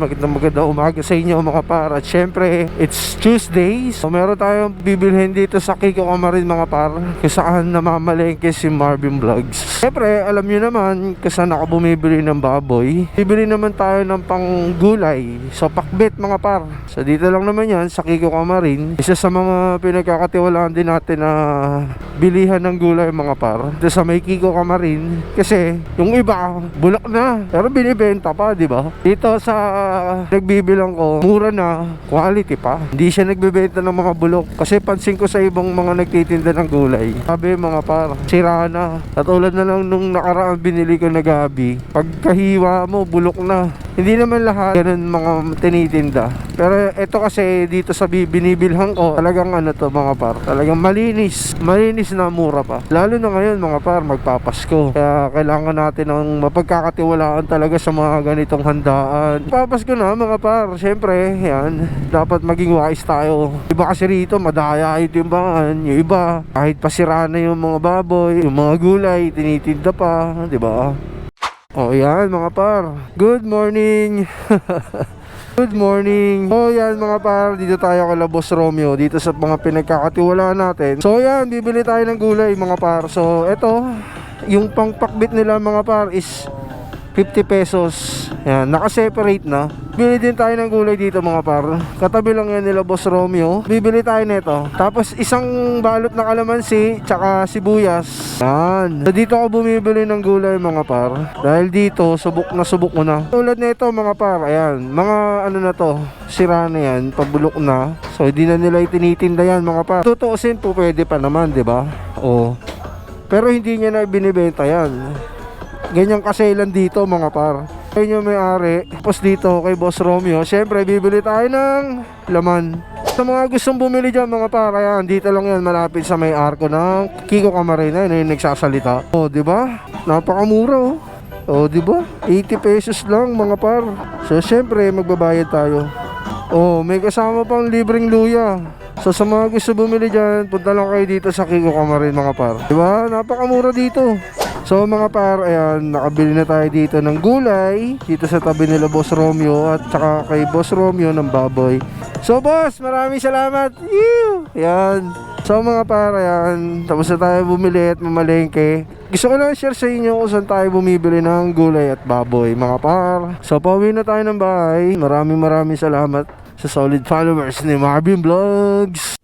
Magandang umaga sa inyo mga par. At syempre, it's Tuesday. So meron tayong bibilhin dito sa Kiko Kamarin mga par, kung saan namamalengke si Marvin Vlogs. Syempre, alam nyo naman kung saan ako bumibili ng baboy. Bibili naman tayo ng panggulay. So pakbet mga par. So dito lang naman yan sa Kiko Kamarin. Isa sa mga pinagkakatiwalaan din natin na bilihan ng gulay mga par. Dito sa may Kiko Kamarin. Kasi yung iba, bulak na. Pero binibenta pa, di ba? Dito sa nagbibilang ko, mura na, quality pa. Hindi siya nagbebenta ng mga bulok. Kasi pansin ko sa ibang mga nagtitinda ng gulay, sabi mga par, sira na. Katulad na lang nung nakaraan binili ko na gabi, pagkahiwa mo, bulok na. Hindi naman lahat ganun mga tinitinda. Pero ito kasi dito sa binibilhan ko, talagang ano to mga par, talagang malinis. Malinis na, mura pa. Lalo na ngayon mga par, magpapasko. Kaya kailangan natin ng mapagkakatiwalaan talaga sa mga ganitong handaan. Papasko na mga par, syempre yan, dapat maging wise tayo. Iba kasi rito madaya yung timbangan. Yung iba kahit pasira na yung mga baboy, yung mga gulay tinitinda pa, di ba? Oh yan mga par, good morning. Good morning. So yan mga par, dito tayo kay Boss Romeo, dito sa mga pinagkakatiwalaan natin. So yan, bibili tayo ng gulay mga par. So eto, yung pangpakbit nila mga par is 50 pesos. Yan, naka-separate na. Bili din tayo ng gulay dito mga par. Katabi lang yan nila Boss Romeo. Bibili tayo nito. Tapos isang balot na kalamansi, tsaka sibuyas. Yan. So dito ako bumibili ng gulay mga par. Dahil dito, subok ko na. Tulad nito mga par, ayan. Mga ano na to, sira na yan, pabulok na. So hindi na nila itinitinda yan mga par. Tutuusin po pwede pa naman, di ba? Oh. Pero hindi niya na binibenta yan. Ganyan kaselan dito mga par. Ayun yung may-ari. Tapos dito kay Boss Romeo, syempre bibili tayo ng laman. Sa mga gustong bumili dyan mga par, ayan, dito lang yan, malapit sa may arko ng Kiko Kamarin. Ayun yung nagsasalita. Oh, di ba? Napakamura oh. Oh, di ba? 80 pesos lang mga par. So syempre magbabayad tayo. Oh, may kasama pang libreng luya. So sa mga gusto bumili dyan, punta lang kayo dito sa Kiko Kamarin mga par. Di ba? Napakamura dito. So mga par, ayan, nakabili na tayo dito ng gulay dito sa tabi nila Boss Romeo at saka kay Boss Romeo ng baboy. So boss, maraming salamat. Ayan. So mga par, ayan, tapos na tayo bumili at mamalengke. Gusto ko lang share sa inyo kung saan tayo bumibili ng gulay at baboy mga par. So pauwi na tayo ng bahay. Maraming salamat sa solid followers ni Marvin Vlogs.